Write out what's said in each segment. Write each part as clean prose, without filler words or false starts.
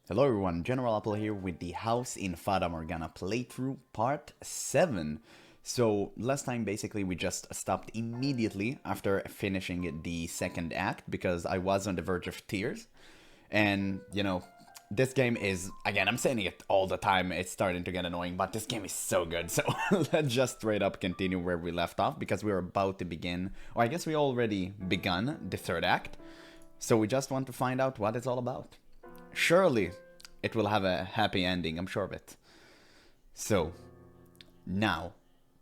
Hello everyone, GeneralApple here with the House in Fata Morgana playthrough part 7. So last time basically we just stopped immediately after finishing the second act because I was on the verge of tears. And this game is, again, I'm saying it all the time, it's starting to get annoying, but this game is so good. So let's just straight up continue where we left off because we're about to begin, or I guess we already begun the third act. So we just want to find out what it's all about. Surely it will have a happy ending, I'm sure of it. So, now,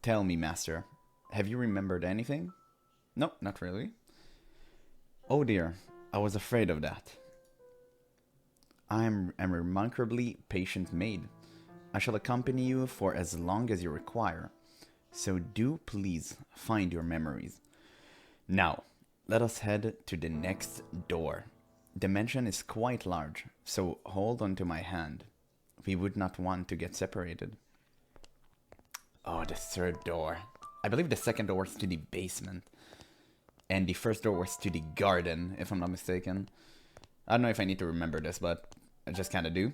tell me, Master, have you remembered anything? No, not really. Oh dear, I was afraid of that. I am a remarkably patient maid. I shall accompany you for as long as you require. So do please find your memories. Now, let us head to the next door. The mansion is quite large, so hold on to my hand. We would not want to get separated. Oh, the third door. I believe the second door was to the basement. And the first door was to the garden, if I'm not mistaken. I don't know if I need to remember this, but I just kinda do.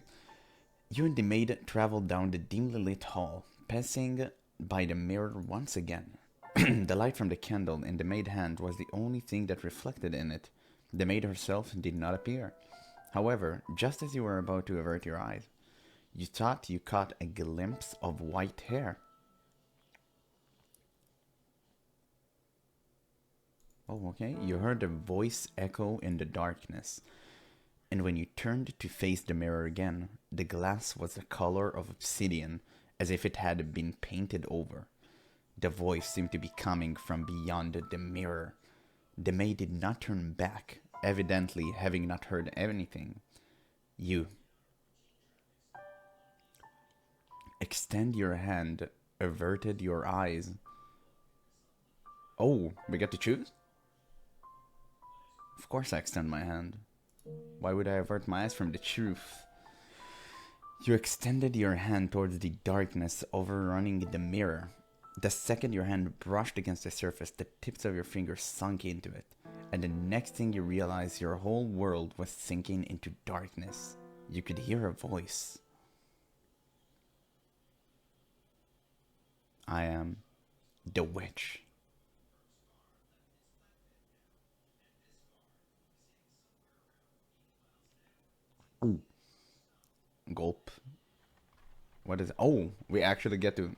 You and the maid traveled down the dimly lit hall, passing by the mirror once again. The light from the candle in the maid hand was the only thing that reflected in it. The maid herself did not appear. However, just as you were about to avert your eyes, you thought you caught a glimpse of white hair. Oh, okay. You heard a voice echo in the darkness. And when you turned to face the mirror again, the glass was the color of obsidian, as if it had been painted over. The voice seemed to be coming from beyond the mirror. The maid did not turn back, evidently having not heard anything. You extend your hand, averted your eyes. Oh, we get to choose? Of course I extend my hand. Why would I avert my eyes from the truth? You extended your hand towards the darkness overrunning the mirror. The second your hand brushed against the surface, the tips of your fingers sunk into it. And the next thing you realized, your whole world was sinking into darkness. You could hear a voice. I am the witch. Ooh. Gulp. What is it? Oh, we actually get to...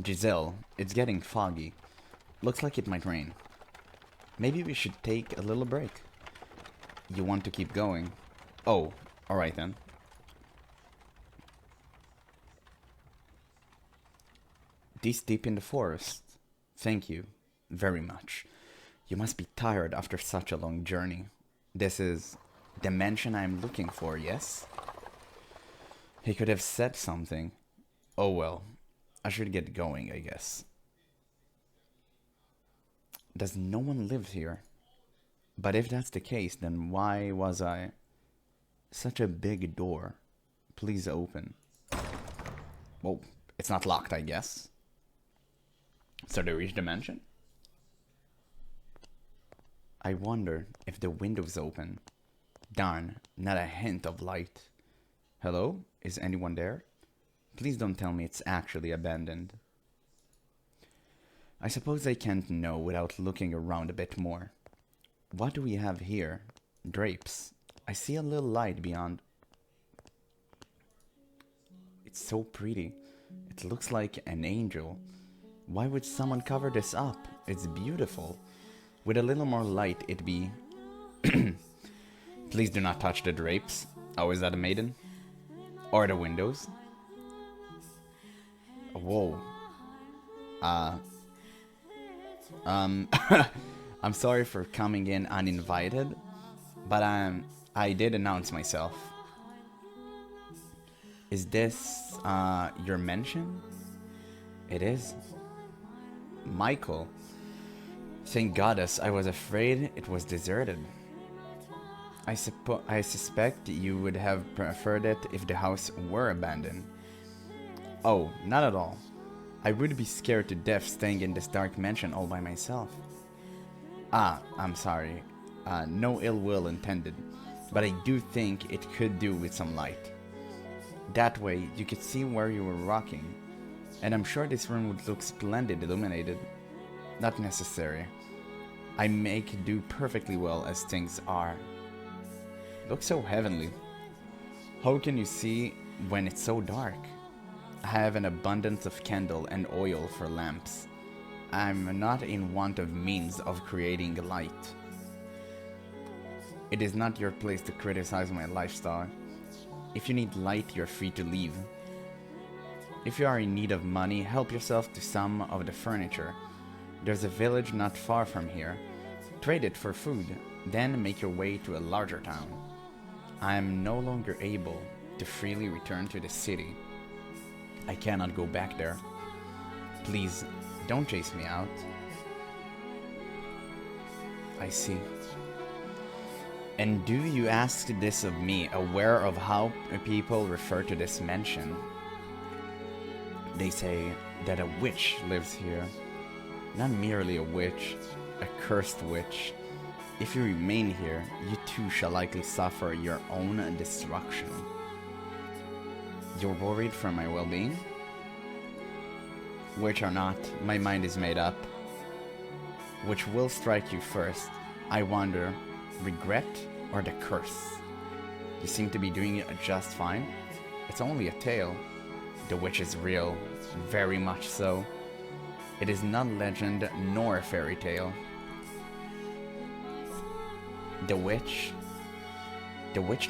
Giselle, it's getting foggy. Looks like it might rain. Maybe we should take a little break. You want to keep going? Oh, alright then. This deep in the forest. Thank you very much. You must be tired after such a long journey. This is the mansion I'm looking for, yes? He could have said something. Oh well, I should get going, I guess. Does no one live here? But if that's the case, then why was I... Such a big door. Please open. Well, it's not locked, I guess. So they reached the mansion? I wonder if the window's open. Darn, not a hint of light. Hello? Is anyone there? Please don't tell me it's actually abandoned. I suppose I can't know without looking around a bit more. What do we have here? Drapes. I see a little light beyond. It's so pretty. It looks like an angel. Why would someone cover this up? It's beautiful. With a little more light, it'd be... Please do not touch the drapes. Oh, is that a maiden? Or the windows? Whoa. I'm sorry for coming in uninvited, but I did announce myself. Is this, your mansion? It is. Michael. Thank goddess, I was afraid it was deserted. I suspect you would have preferred it if the house were abandoned. Oh, not at all. I would be scared to death staying in this dark mansion all by myself. Ah, I'm sorry. No ill will intended. but I do think it could do with some light. That way, you could see where you were walking, and I'm sure this room would look splendid illuminated. Not necessary. I make do perfectly well as things are. Looks so heavenly. How can you see when it's so dark? I have an abundance of candle and oil for lamps. I'm not in want of means of creating light. It is not your place to criticize my lifestyle. If you need light, you're free to leave. If you are in need of money, help yourself to some of the furniture. There's a village not far from here. Trade it for food, then make your way to a larger town. I am no longer able to freely return to the city. I cannot go back there. Please, don't chase me out. I see. And do you ask this of me, aware of how people refer to this mansion? They say that a witch lives here. Not merely a witch, a cursed witch. If you remain here, you too shall likely suffer your own destruction. You're worried for my well-being? Which are not, my mind is made up. Which will strike you first? I wonder, regret or the curse? You seem to be doing it just fine. It's only a tale. The witch is real, very much so. It is not legend nor a fairy tale. The witch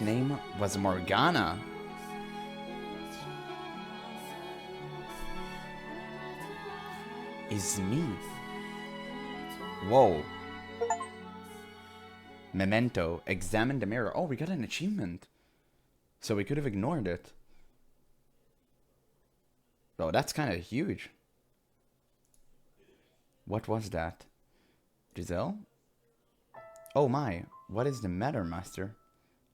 name was Morgana. Is me. Whoa. Memento, examine the mirror. Oh, we got an achievement. So we could have ignored it. Oh, that's kind of huge. What was that? Giselle? Oh my, what is the matter, master?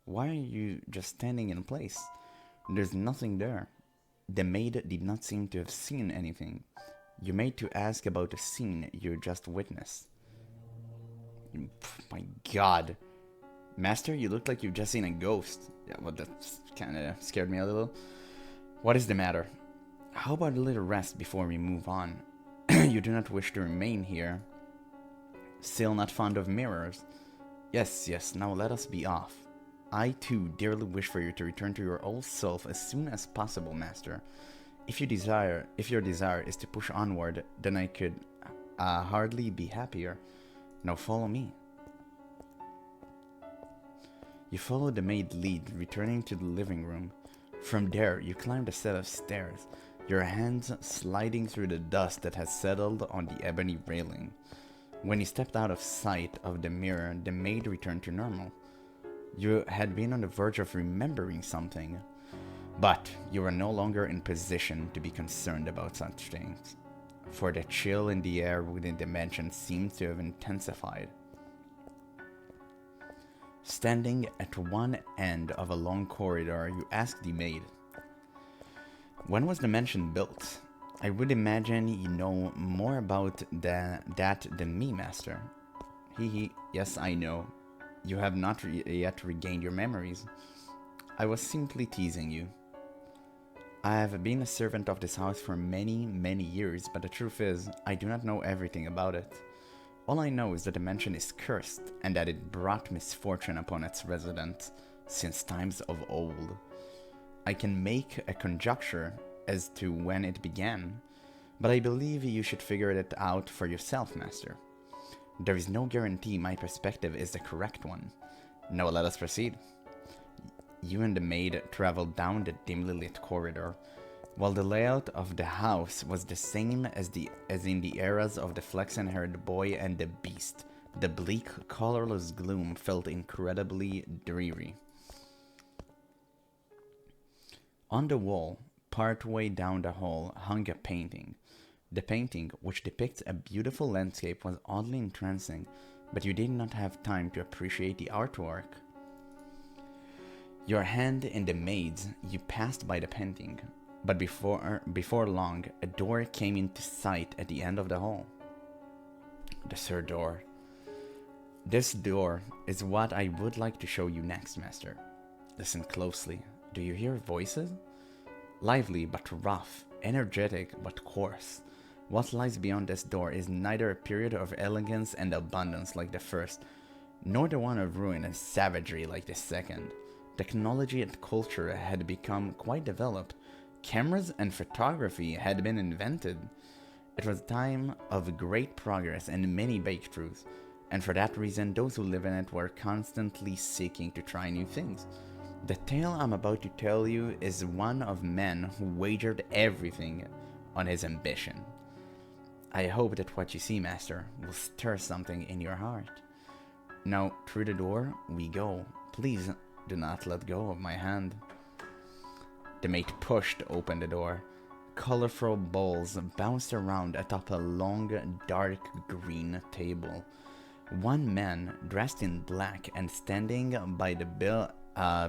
Why are you just standing in place? There's nothing there. The maid did not seem to have seen anything. You made to ask about the scene you just witnessed. My god. Master, you look like you've just seen a ghost. Yeah, well, that kind of scared me a little. What is the matter? How about a little rest before we move on? You do not wish to remain here. Still not fond of mirrors? Yes, now let us be off. I too dearly wish for you to return to your old self as soon as possible, master. If your desire is to push onward, then I could hardly be happier. Now follow me. You follow the maid lead, returning to the living room. From there, you climbed a set of stairs, your hands sliding through the dust that has settled on the ebony railing. When you stepped out of sight of the mirror, the maid returned to normal. You had been on the verge of remembering something, but you were no longer in position to be concerned about such things, for the chill in the air within the mansion seemed to have intensified. Standing at one end of a long corridor, you asked the maid, "When was the mansion built? I would imagine you know more about that than me, master." Yes, I know. You have not yet regained your memories. I was simply teasing you. I have been a servant of this house for many, many years, but the truth is, I do not know everything about it. All I know is that the mansion is cursed, and that it brought misfortune upon its residents since times of old. I can make a conjecture as to when it began, but I believe you should figure it out for yourself, master. There is no guarantee my perspective is the correct one. Now let us proceed. You and the maid traveled down the dimly lit corridor. While the layout of the house was the same as in the eras of the flaxen-haired boy and the beast, the bleak, colorless gloom felt incredibly dreary. On the wall, partway down the hall, hung a painting. The painting, which depicts a beautiful landscape, was oddly entrancing, but you did not have time to appreciate the artwork. Your hand in the maid's, you passed by the painting, but before long, a door came into sight at the end of the hall. The third door. This door is what I would like to show you next, Master. Listen closely. Do you hear voices? Lively but rough, energetic but coarse. What lies beyond this door is neither a period of elegance and abundance like the first, nor the one of ruin and savagery like the second. Technology and culture had become quite developed. Cameras and photography had been invented. It was a time of great progress and many breakthroughs, and for that reason those who live in it were constantly seeking to try new things. The tale I'm about to tell you is one of men who wagered everything on his ambition. I hope that what you see, Master, will stir something in your heart. Now, through the door we go. Please do not let go of my hand. The mate pushed open the door. Colorful balls bounced around atop a long, dark green table. One man, dressed in black and standing by the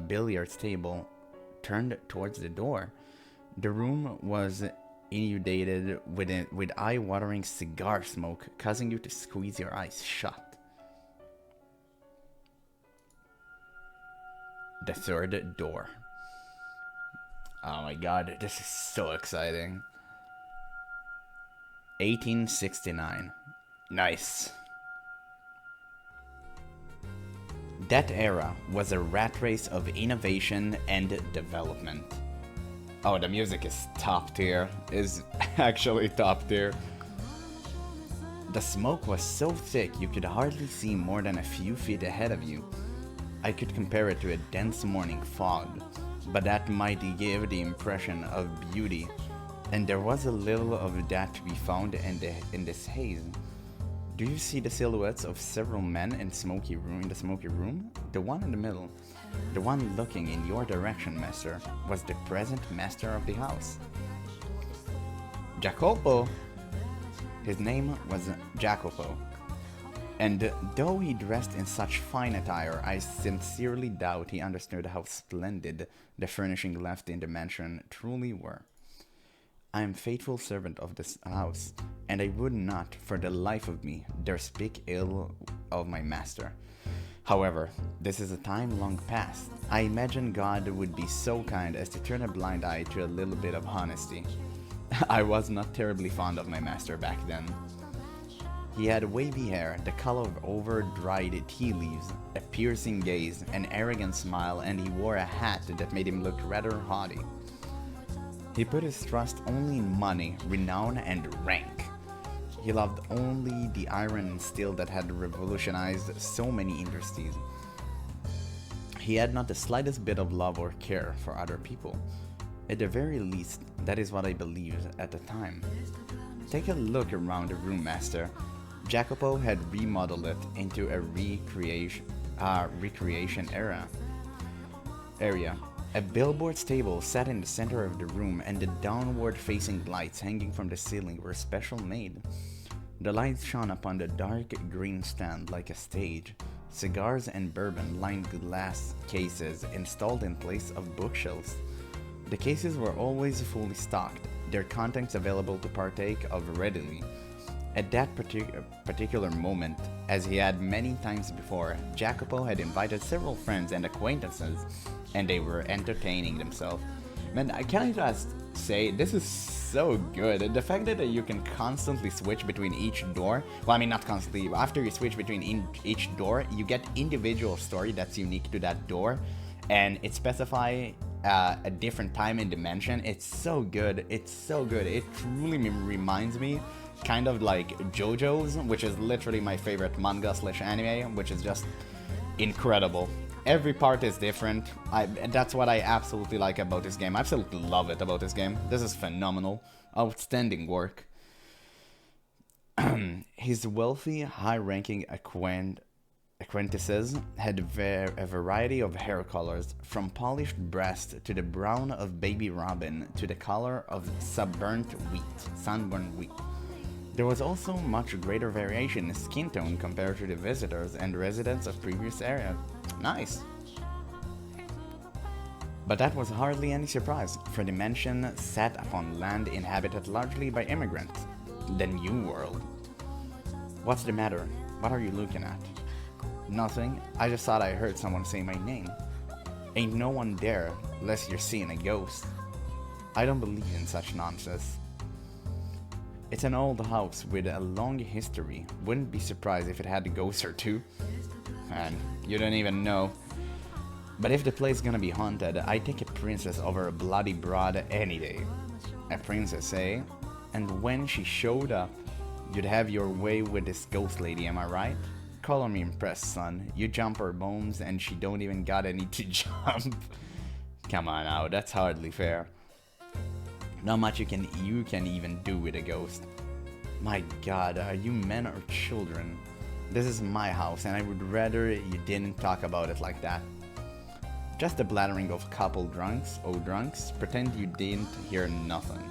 billiards table, turned towards the door. The room was inundated with eye-watering cigar smoke, causing you to squeeze your eyes shut. The third door. Oh my god, this is so exciting. 1869. Nice. That era was a rat race of innovation and development. Oh, the music is top tier. Is actually top tier. The smoke was so thick you could hardly see more than a few feet ahead of you. I could compare it to a dense morning fog, but that might give the impression of beauty, and there was a little of that to be found in this haze. Do you see the silhouettes of several men in the smoky room? The one in the middle, the one looking in your direction, Master, was the present master of the house. Jacopo! His name was Jacopo, and though he dressed in such fine attire, I sincerely doubt he understood how splendid the furnishing left in the mansion truly were. I am faithful servant of this house, and I would not, for the life of me, dare speak ill of my master. However, this is a time long past. I imagine God would be so kind as to turn a blind eye to a little bit of honesty. I was not terribly fond of my master back then. He had wavy hair, the color of over-dried tea leaves, a piercing gaze, an arrogant smile, and he wore a hat that made him look rather haughty. He put his trust only in money, renown, and rank. He loved only the iron and steel that had revolutionized so many industries. He had not the slightest bit of love or care for other people. At the very least, that is what I believed at the time. Take a look around the room, Master. Jacopo had remodeled it into a recreation area. A billboard table sat in the center of the room, and the downward-facing lights hanging from the ceiling were special made. The lights shone upon the dark green stand like a stage. Cigars and bourbon lined glass cases installed in place of bookshelves. The cases were always fully stocked, their contents available to partake of readily. At that particular moment, as he had many times before, Jacopo had invited several friends and acquaintances, and they were entertaining themselves. Man, can I just say, this is so good. The fact that you can constantly switch between each door, well, I mean, not constantly, but after you switch between each door, you get individual story that's unique to that door, and it specifies a different time and dimension. It's so good. It's so good. It truly reminds me kind of like JoJo's, which is literally my favorite manga/anime, which is just incredible. Every part is different. That's what I absolutely like about this game. I absolutely love it about this game. This is phenomenal. Outstanding work. His wealthy, high-ranking acquaintances had a variety of hair colors, from polished breast to the brown of baby robin to the color of sunburnt wheat. There was also much greater variation in skin tone compared to the visitors and residents of previous areas. Nice. But that was hardly any surprise, for the mansion sat upon land inhabited largely by immigrants. The New World. What's the matter? What are you looking at? Nothing. I just thought I heard someone say my name. Ain't no one there, unless you're seeing a ghost. I don't believe in such nonsense. It's an old house with a long history. Wouldn't be surprised if it had a ghost or two. And you don't even know. But if the place gonna be haunted, I'd take a princess over a bloody broad any day. A princess, eh? And when she showed up, you'd have your way with this ghost lady, am I right? Color me impressed, son. You jump her bones and she don't even got any to jump. Come on now, that's hardly fair. Not much you can even do with a ghost. My god, are you men or children? This is my house and I would rather you didn't talk about it like that. Just the blathering of a couple drunks, pretend you didn't hear nothing.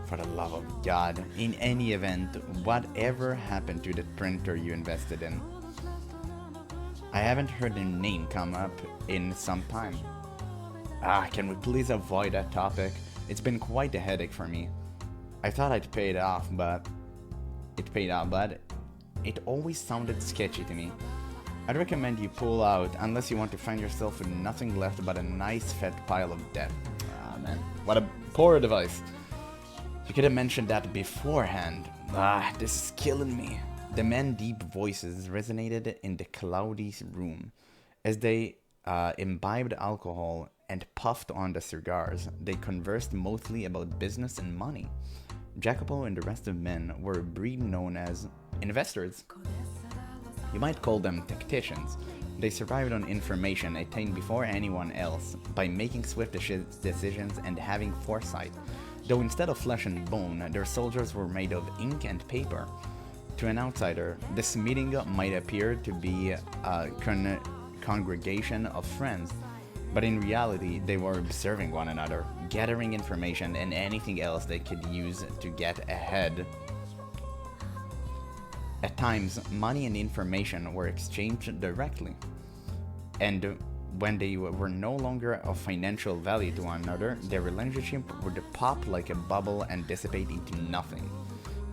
For the love of God, in any event, whatever happened to the printer you invested in? I haven't heard their name come up in some time. Can we please avoid that topic? It's been quite a headache for me. I thought I'd pay it off, but it always sounded sketchy to me. I'd recommend you pull out unless you want to find yourself with nothing left but a nice fat pile of debt. Ah man, what a poor advice. You could have mentioned that beforehand. This is killing me. The men's deep voices resonated in the cloudy room. As they imbibed alcohol and puffed on the cigars, they conversed mostly about business and money. Jacopo and the rest of men were a breed known as investors. You might call them tacticians. They survived on information attained before anyone else by making swift decisions and having foresight. Though instead of flesh and bone, their soldiers were made of ink and paper. To an outsider, this meeting might appear to be a congregation of friends, but in reality, they were observing one another, gathering information and anything else they could use to get ahead. At times, money and information were exchanged directly, and when they were no longer of financial value to one another, their relationship would pop like a bubble and dissipate into nothing.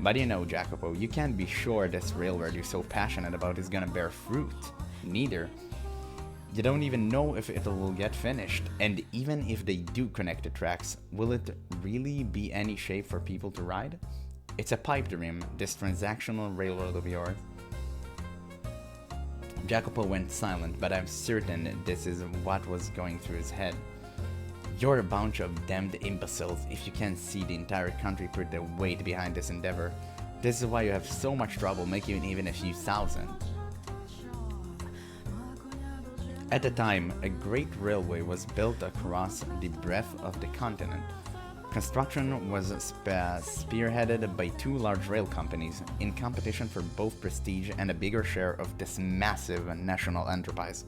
But you know, Jacopo, you can't be sure this railroad you're so passionate about is gonna bear fruit. Neither. You don't even know if it will get finished, and even if they do connect the tracks, will it really be any shape for people to ride? It's a pipe dream, this transactional railroad of yours. Jacopo went silent, but I'm certain this is what was going through his head. You're a bunch of damned imbeciles if you can't see the entire country put their weight behind this endeavor. This is why you have so much trouble making even a few thousand. At the time, a great railway was built across the breadth of the continent. Construction was spearheaded by two large rail companies in competition for both prestige and a bigger share of this massive national enterprise.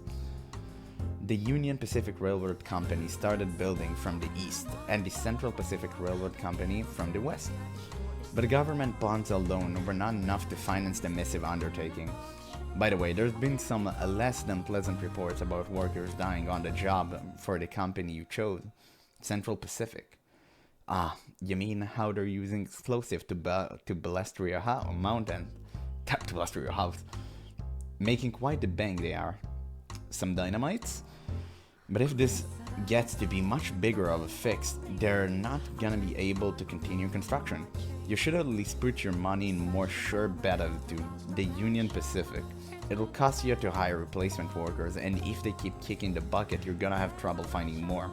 The Union Pacific Railroad Company started building from the east and the Central Pacific Railroad Company from the west. But government bonds alone were not enough to finance the massive undertaking. By the way, there's been some less than pleasant reports about workers dying on the job for the company you chose, Central Pacific. You mean how they're using explosive to bluster your mountain, to bluster your house, making quite the bang they are. Some dynamites? But if this gets to be much bigger of a fix, they're not gonna be able to continue construction. You should at least put your money in more sure bet as to the Union Pacific. It'll cost you to hire replacement workers, and if they keep kicking the bucket, you're gonna have trouble finding more.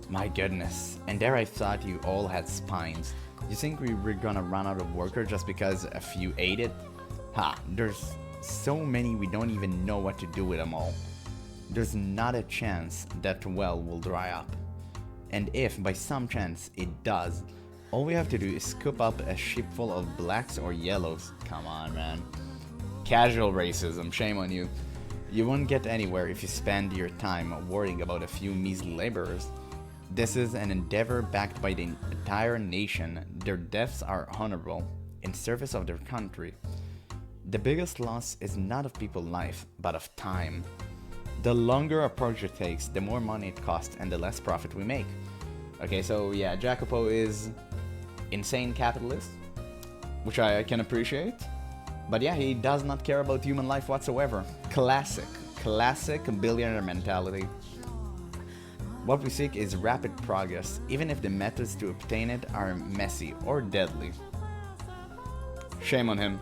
My goodness, and there I thought you all had spines. You think we were gonna run out of workers just because a few ate it? There's so many we don't even know what to do with them all. There's not a chance that well will dry up. And if by some chance it does, all we have to do is scoop up a shipful of blacks or yellows. Come on, man. Casual racism, shame on you. You won't get anywhere if you spend your time worrying about a few measly laborers. This is an endeavor backed by the entire nation. Their deaths are honorable, in service of their country. The biggest loss is not of people's life, but of time. The longer a project takes, the more money it costs and the less profit we make. Okay, so yeah, Jacopo is insane capitalist, which I can appreciate. But yeah, he does not care about human life whatsoever. Classic. Classic billionaire mentality. What we seek is rapid progress, even if the methods to obtain it are messy or deadly. Shame on him.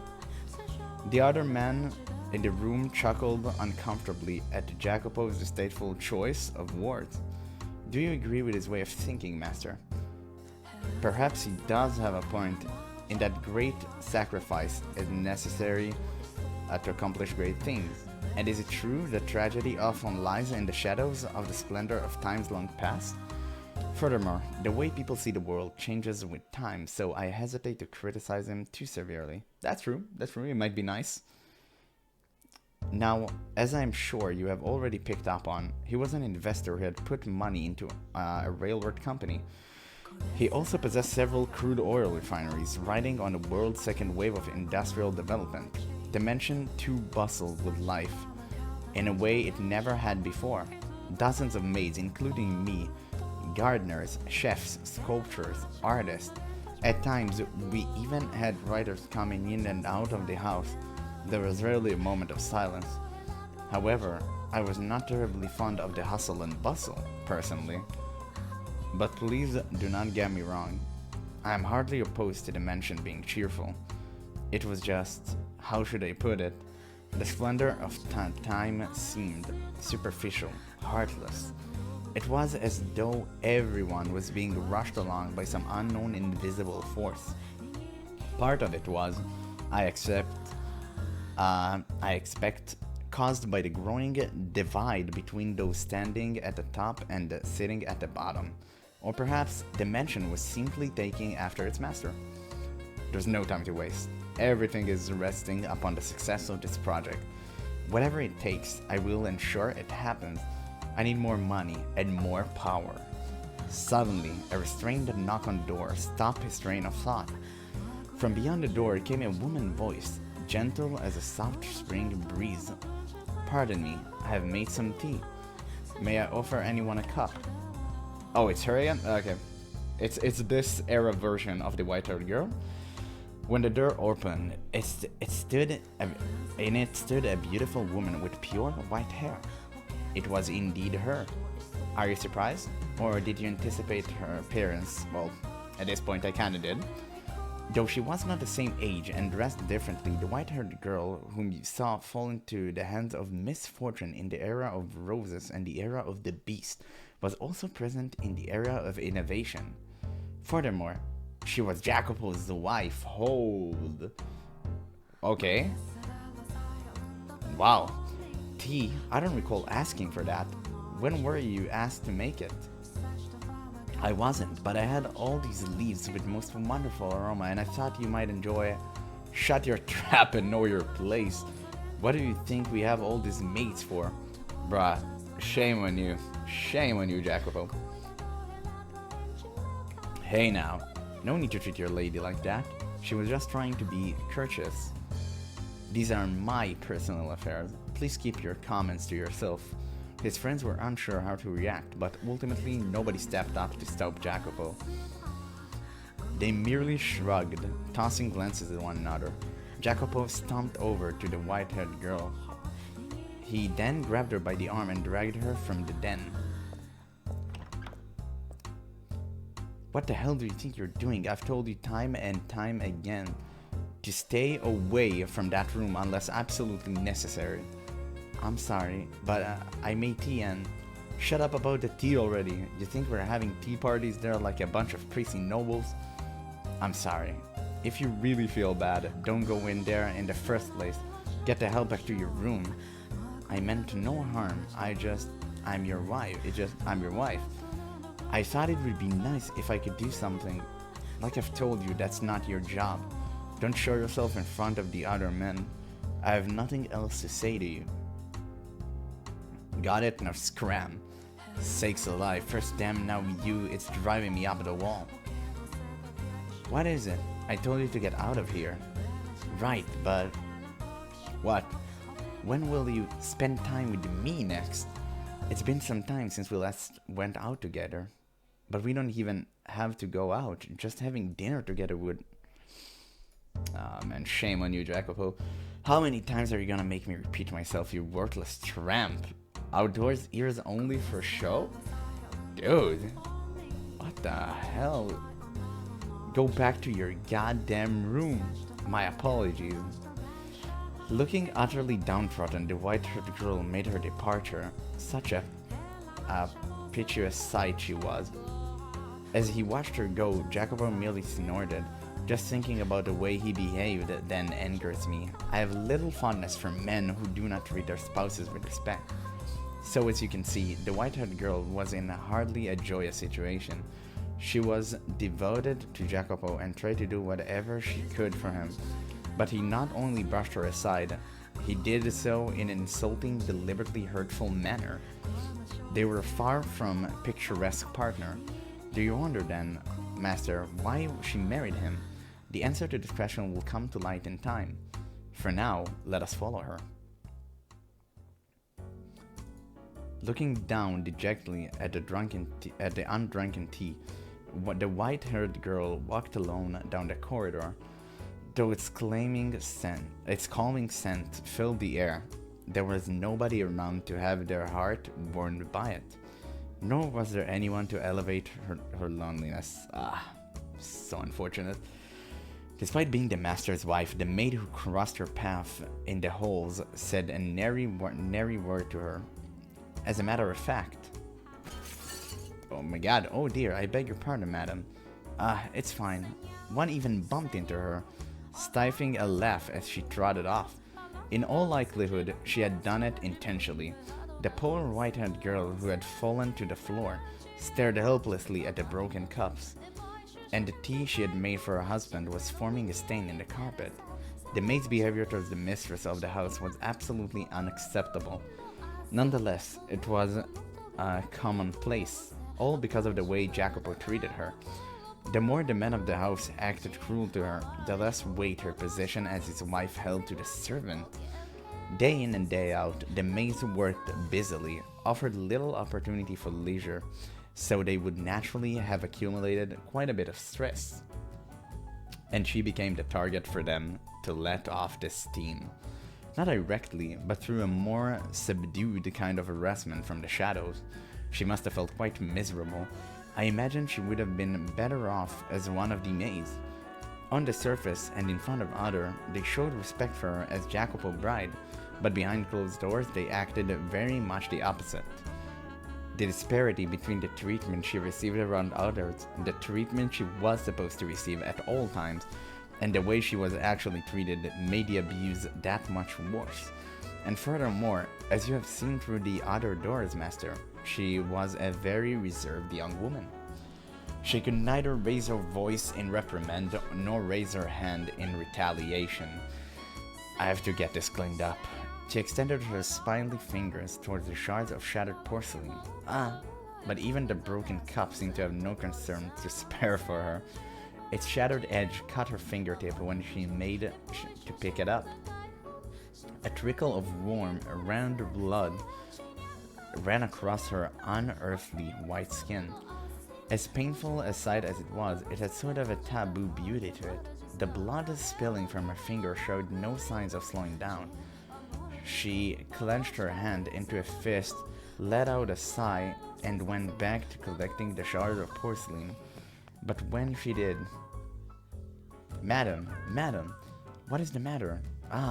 The other man in the room chuckled uncomfortably at Jacopo's distasteful choice of words. Do you agree with his way of thinking, Master? Perhaps he does have a point in that great sacrifice is necessary to accomplish great things. And is it true that tragedy often lies in the shadows of the splendor of times long past? Furthermore, the way people see the world changes with time, so I hesitate to criticize him too severely. That's true, it might be nice. Now, as I'm sure you have already picked up on, he was an investor who had put money into a railroad company. He also possessed several crude oil refineries, riding on the world's second wave of industrial development. The mansion too bustled with life, in a way it never had before. Dozens of maids, including me, gardeners, chefs, sculptors, artists. At times, we even had writers coming in and out of the house. There was rarely a moment of silence. However, I was not terribly fond of the hustle and bustle, personally. But please do not get me wrong. I am hardly opposed to the mansion being cheerful. It was just, how should I put it? The splendor of time seemed superficial, heartless. It was as though everyone was being rushed along by some unknown invisible force. Part of it was, I expect, caused by the growing divide between those standing at the top and sitting at the bottom. Or perhaps the mansion was simply taking after its master. There's no time to waste. Everything is resting upon the success of this project. Whatever it takes, I will ensure it happens. I need more money and more power. Suddenly, a restrained knock on the door stopped his train of thought. From beyond the door came a woman's voice, gentle as a soft spring breeze. Pardon me, I have made some tea. May I offer anyone a cup? Oh, it's her again? Okay. It's this era version of the white-haired girl. When the door opened, it stood a beautiful woman with pure white hair. It was indeed her. Are you surprised? Or did you anticipate her appearance? Well, at this point I kinda did. Though she was not the same age and dressed differently, the white-haired girl whom you saw fall into the hands of misfortune in the era of roses and the era of the beast was also present in the era of innovation. Furthermore, she was Jacopo's wife. Hold. Okay. Wow. Tea? I don't recall asking for that. When were you asked to make it? I wasn't, but I had all these leaves with most wonderful aroma and I thought you might enjoy. Shut your trap and know your place. What do you think we have all these mates for? Bruh, shame on you. Shame on you, Jacopo. Hey now, no need to treat your lady like that. She was just trying to be courteous. These are my personal affairs. Please keep your comments to yourself. His friends were unsure how to react, but ultimately nobody stepped up to stop Jacopo. They merely shrugged, tossing glances at one another. Jacopo stomped over to the white-haired girl. He then grabbed her by the arm and dragged her from the den. What the hell do you think you're doing? I've told you time and time again to stay away from that room unless absolutely necessary. I'm sorry, but I made tea and... Shut up about the tea already. You think we're having tea parties there like a bunch of priestly nobles? I'm sorry. If you really feel bad, don't go in there in the first place. Get the hell back to your room. I meant no harm. I'm your wife. I'm your wife. I thought it would be nice if I could do something. Like I've told you, that's not your job. Don't show yourself in front of the other men. I have nothing else to say to you. Got it? Now scram. Sakes alive, first them, now you, it's driving me up the wall. What is it? I told you to get out of here. Right, but... What? When will you spend time with me next? It's been some time since we last went out together. But we don't even have to go out. Just having dinner together would... Ah, man, shame on you, Jacopo. How many times are you gonna make me repeat myself, you worthless tramp? Outdoors ears only for show? Dude, what the hell? Go back to your goddamn room. My apologies. Looking utterly downtrodden, the white-haired girl made her departure. Such a piteous sight she was. As he watched her go, Jacopo merely snorted. Just thinking about the way he behaved then angers me. I have little fondness for men who do not treat their spouses with respect. So as you can see, the white-haired girl was in hardly a joyous situation. She was devoted to Jacopo and tried to do whatever she could for him. But he not only brushed her aside, he did so in an insulting, deliberately hurtful manner. They were far from a picturesque partner. Do you wonder then, Master, why she married him? The answer to this question will come to light in time. For now, let us follow her. Looking down dejectedly at the undrunken tea, the white-haired girl walked alone down the corridor. Though its calming scent filled the air, there was nobody around to have their heart warmed by it. Nor was there anyone to elevate her loneliness. Ah, so unfortunate. Despite being the master's wife, the maid who crossed her path in the halls said a nary word to her. As a matter of fact... Oh my god, oh dear, I beg your pardon, madam. It's fine. One even bumped into her, stifling a laugh as she trotted off. In all likelihood, she had done it intentionally. The poor white-haired girl who had fallen to the floor stared helplessly at the broken cups, and the tea she had made for her husband was forming a stain in the carpet. The maid's behavior towards the mistress of the house was absolutely unacceptable. Nonetheless, it was commonplace, all because of the way Jacopo treated her. The more the men of the house acted cruel to her, the less weight her position as his wife held to the servant. Day in and day out, the maids worked busily, offered little opportunity for leisure, so they would naturally have accumulated quite a bit of stress. And she became the target for them to let off this steam. Not directly, but through a more subdued kind of harassment from the shadows. She must have felt quite miserable. I imagine she would have been better off as one of the maids. On the surface and in front of others, they showed respect for her as Jacopo's bride, but behind closed doors they acted very much the opposite. The disparity between the treatment she received around others, the treatment she was supposed to receive at all times, and the way she was actually treated made the abuse that much worse. And furthermore, as you have seen through the other doors, Master, she was a very reserved young woman. She could neither raise her voice in reprimand nor raise her hand in retaliation. I have to get this cleaned up. She extended her spindly fingers towards the shards of shattered porcelain. But even the broken cup seemed to have no concern to spare for her. Its shattered edge cut her fingertip when she made to pick it up. A trickle of warm, round blood ran across her unearthly white skin. As painful a sight as it was, it had sort of a taboo beauty to it. The blood spilling from her finger showed no signs of slowing down. She clenched her hand into a fist, let out a sigh, and went back to collecting the shards of porcelain. But when she did... Madam, what is the matter?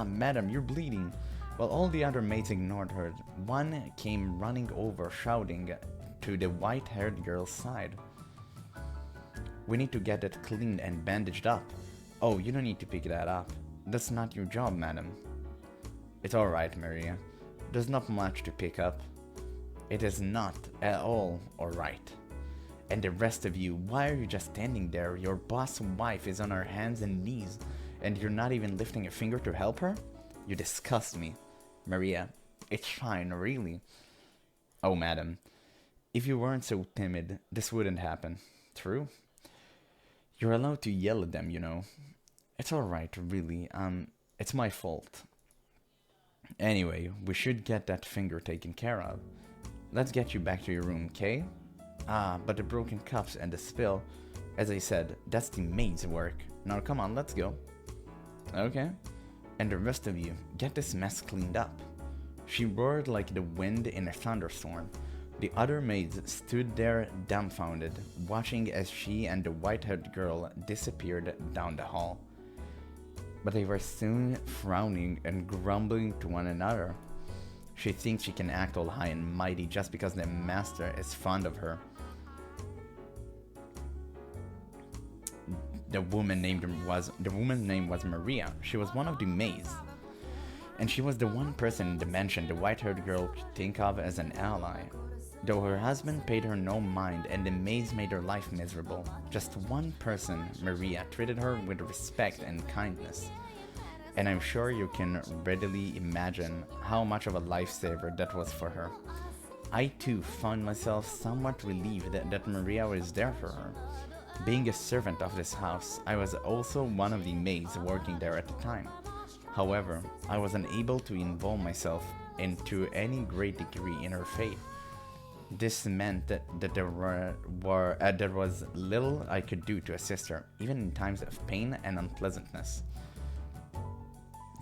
Madam, you're bleeding. While all the other maids ignored her, one came running over, shouting to the white-haired girl's side. We need to get it cleaned and bandaged up. Oh, you don't need to pick that up. That's not your job, madam. It's alright, Maria. There's not much to pick up. It is not at all alright. And the rest of you, why are you just standing there? Your boss wife is on her hands and knees, and you're not even lifting a finger to help her? You disgust me. Maria, it's fine, really. Oh, madam, if you weren't so timid, this wouldn't happen. True? You're allowed to yell at them, you know. It's alright, really. It's my fault. Anyway, we should get that finger taken care of. Let's get you back to your room, okay? But the broken cups and the spill, as I said, that's the maid's work. Now come on, let's go. Okay. And the rest of you, get this mess cleaned up. She roared like the wind in a thunderstorm. The other maids stood there dumbfounded, watching as she and the white-haired girl disappeared down the hall. But they were soon frowning and grumbling to one another. She thinks she can act all high and mighty just because the master is fond of her. The woman's name was Maria. She was one of the maids. And she was the one person in the mansion the white-haired girl could think of as an ally. Though her husband paid her no mind and the maids made her life miserable, just one person, Maria, treated her with respect and kindness. And I'm sure you can readily imagine how much of a lifesaver that was for her. I too found myself somewhat relieved that Maria was there for her. Being a servant of this house, I was also one of the maids working there at the time. However, I was unable to involve myself into any great degree in her fate. This meant that there was little I could do to assist her, even in times of pain and unpleasantness.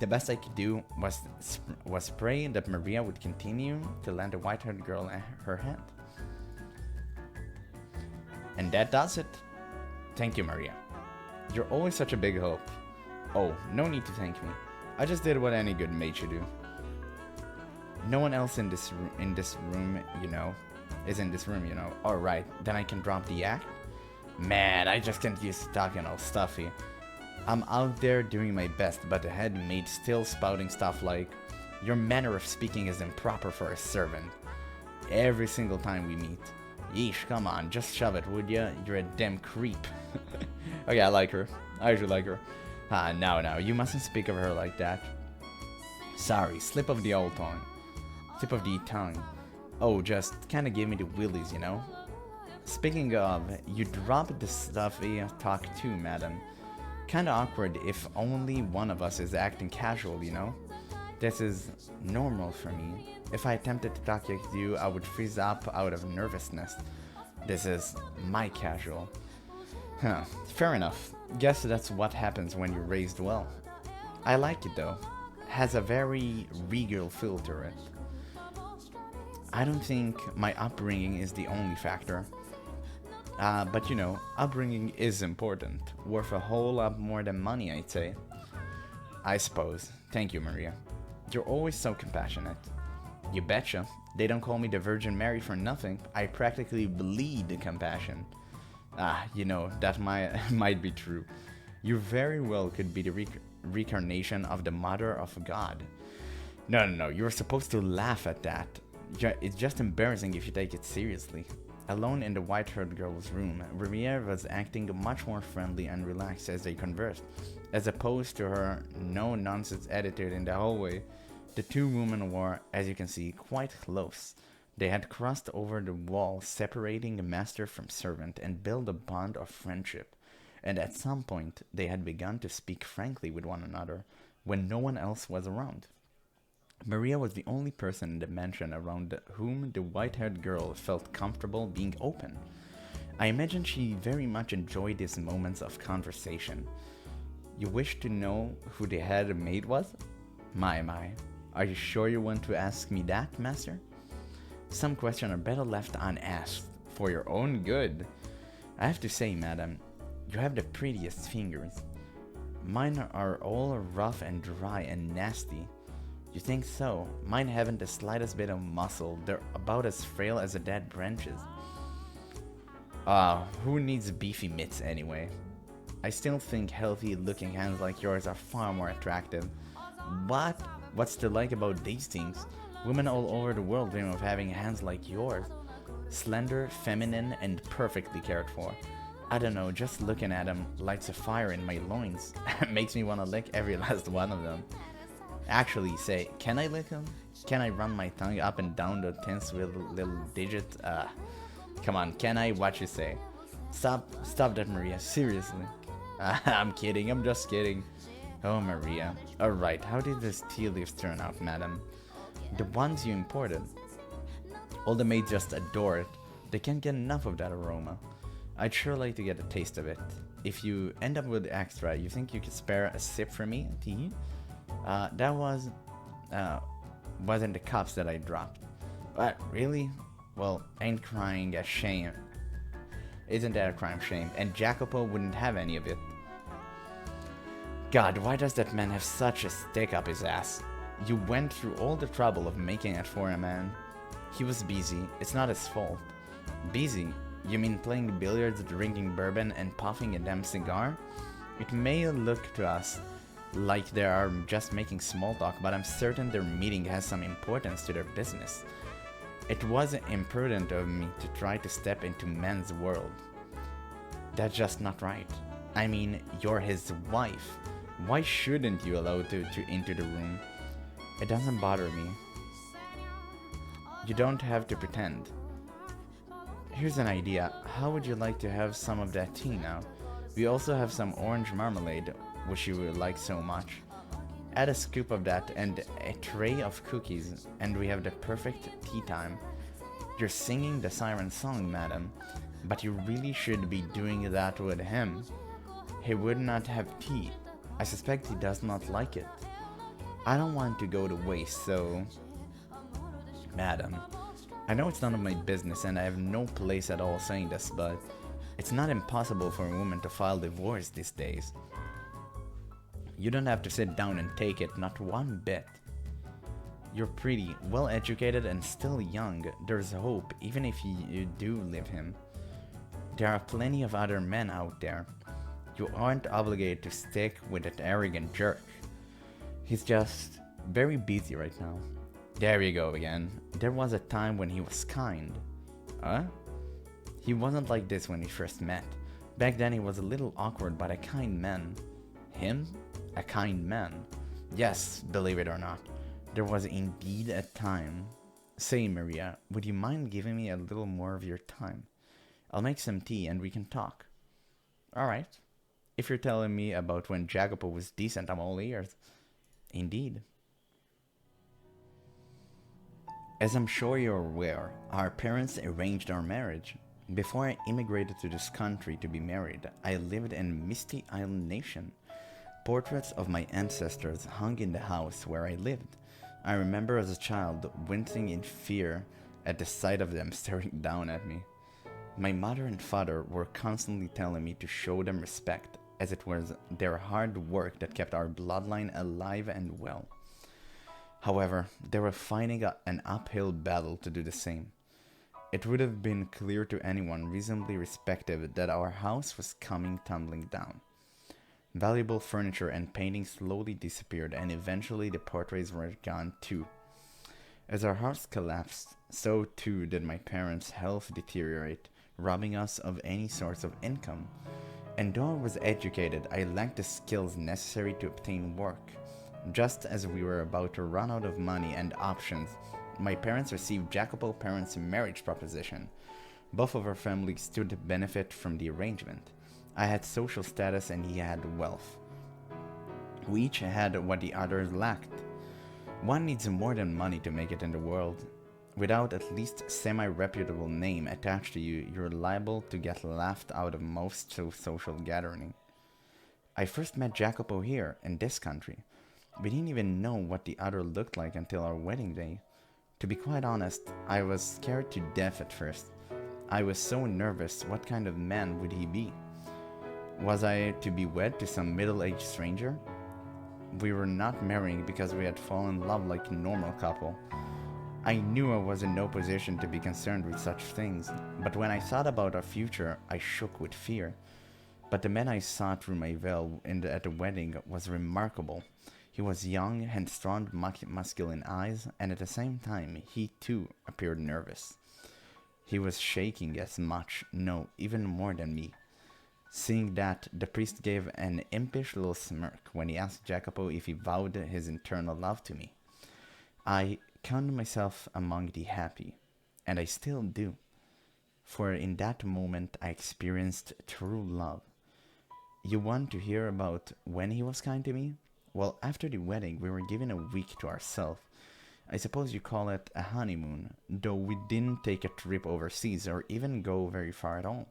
The best I could do was pray that Maria would continue to lend the white-haired girl her hand. And that does it. Thank you, Maria. You're always such a big help. Oh, no need to thank me. I just did what any good maid should do. No one else in this room, you know. Alright, then I can drop the act? Man, I just can't use talking all stuffy. I'm out there doing my best, but the head maid still spouting stuff like, your manner of speaking is improper for a servant. Every single time we meet. Yeesh, come on, just shove it, would ya? You're a damn creep. Okay, I like her. I actually like her. No, you mustn't speak of her like that. Sorry, slip of the old tongue. Slip of the tongue. Oh, just kinda gave me the willies, you know? Speaking of, you dropped the stuffy talk too, madam. Kinda awkward if only one of us is acting casual, you know? This is normal for me. If I attempted to talk like you, I would freeze up out of nervousness. This is my casual. Huh, fair enough. Guess that's what happens when you're raised well. I like it though. Has a very regal feel to it. I don't think my upbringing is the only factor. But you know, upbringing is important. Worth a whole lot more than money, I'd say. I suppose. Thank you, Maria. You're always so compassionate. You betcha. They don't call me the Virgin Mary for nothing. I practically bleed compassion. You know, that might be true. You very well could be the reincarnation of the Mother of God. No, you're supposed to laugh at that. It's just embarrassing if you take it seriously. Alone in the white-haired girl's room, Maria was acting much more friendly and relaxed as they conversed, as opposed to her no-nonsense attitude in the hallway. The two women were, as you can see, quite close. They had crossed over the wall separating the master from servant and built a bond of friendship, and at some point they had begun to speak frankly with one another when no one else was around. Maria was the only person in the mansion around whom the white-haired girl felt comfortable being open. I imagine she very much enjoyed these moments of conversation. You wish to know who the head maid was? My. Are you sure you want to ask me that, master? Some questions are better left unasked, for your own good. I have to say, madam, you have the prettiest fingers. Mine are all rough and dry and nasty. You think so? Mine haven't the slightest bit of muscle. They're about as frail as the dead branches. Who needs beefy mitts anyway? I still think healthy-looking hands like yours are far more attractive. What? What's to like about these things? Women all over the world dream of having hands like yours. Slender, feminine, and perfectly cared for. I don't know, just looking at them lights a fire in my loins. Makes me want to lick every last one of them. Actually, say, can I lick them? Can I run my tongue up and down the tense little digit? Come on, can I? What you say? Stop that, Maria, seriously. I'm kidding, I'm just kidding. Oh, Maria. Alright, how did this tea leaves turn out, madam? The ones you imported. All the maids just adore it. They can't get enough of that aroma. I'd sure like to get a taste of it. If you end up with extra, you think you could spare a sip for me, tea? That wasn't the cups that I dropped. But really? Well, ain't crying a shame. Isn't that a crime shame? And Jacopo wouldn't have any of it. God, why does that man have such a stick up his ass? You went through all the trouble of making it for a man. He was busy. It's not his fault. Busy? You mean playing billiards, drinking bourbon, and puffing a damn cigar? It may look to us like they are just making small talk, but I'm certain their meeting has some importance to their business. It was imprudent of me to try to step into men's world. That's just not right. I mean, you're his wife. Why shouldn't you allow to into the room? It doesn't bother me. You don't have to pretend. Here's an idea. How would you like to have some of that tea now? We also have some orange marmalade, which you will like so much. Add a scoop of that and a tray of cookies, and we have the perfect tea time. You're singing the siren song, madam, but you really should be doing that with him. He would not have tea. I suspect he does not like it. I don't want to go to waste, so... Madam, I know it's none of my business and I have no place at all saying this, but it's not impossible for a woman to file divorce these days. You don't have to sit down and take it, not one bit. You're pretty, well-educated, and still young. There's hope, even if you do leave him. There are plenty of other men out there. You aren't obligated to stick with that arrogant jerk. He's just very busy right now. There you go again. There was a time when he was kind. Huh? He wasn't like this when we first met. Back then he was a little awkward, but a kind man. Him? A kind man. Yes, believe it or not. There was indeed a time. Say, Maria, would you mind giving me a little more of your time? I'll make some tea and we can talk. Alright. If you're telling me about when Jacopo was decent, I'm all ears. Indeed. As I'm sure you're aware, our parents arranged our marriage. Before I immigrated to this country to be married, I lived in Misty Island Nation. Portraits of my ancestors hung in the house where I lived. I remember as a child wincing in fear at the sight of them staring down at me. My mother and father were constantly telling me to show them respect, as it was their hard work that kept our bloodline alive and well. However, they were fighting an uphill battle to do the same. It would have been clear to anyone reasonably respected that our house was coming tumbling down. Valuable furniture and paintings slowly disappeared, and eventually the portraits were gone too. As our house collapsed, so too did my parents' health deteriorate, robbing us of any source of income. And though I was educated, I lacked the skills necessary to obtain work. Just as we were about to run out of money and options, my parents received Jacopo parents' marriage proposition. Both of our families stood to benefit from the arrangement. I had social status and he had wealth. We each had what the other lacked. One needs more than money to make it in the world. Without at least semi-reputable name attached to you, you're liable to get laughed out of most social gathering. I first met Jacopo here, in this country. We didn't even know what the other looked like until our wedding day. To be quite honest, I was scared to death at first. I was so nervous. What kind of man would he be? Was I to be wed to some middle-aged stranger? We were not marrying because we had fallen in love like a normal couple. I knew I was in no position to be concerned with such things, but when I thought about our future, I shook with fear. But the man I saw through my veil at the wedding was remarkable. He was young, had strong masculine eyes, and at the same time, he too appeared nervous. He was shaking as much, no, even more than me. Seeing that, the priest gave an impish little smirk when he asked Jacopo if he vowed his eternal love to me. I counted myself among the happy, and I still do, for in that moment I experienced true love. You want to hear about when he was kind to me? Well, after the wedding, we were given a week to ourselves. I suppose you call it a honeymoon, though we didn't take a trip overseas or even go very far at all.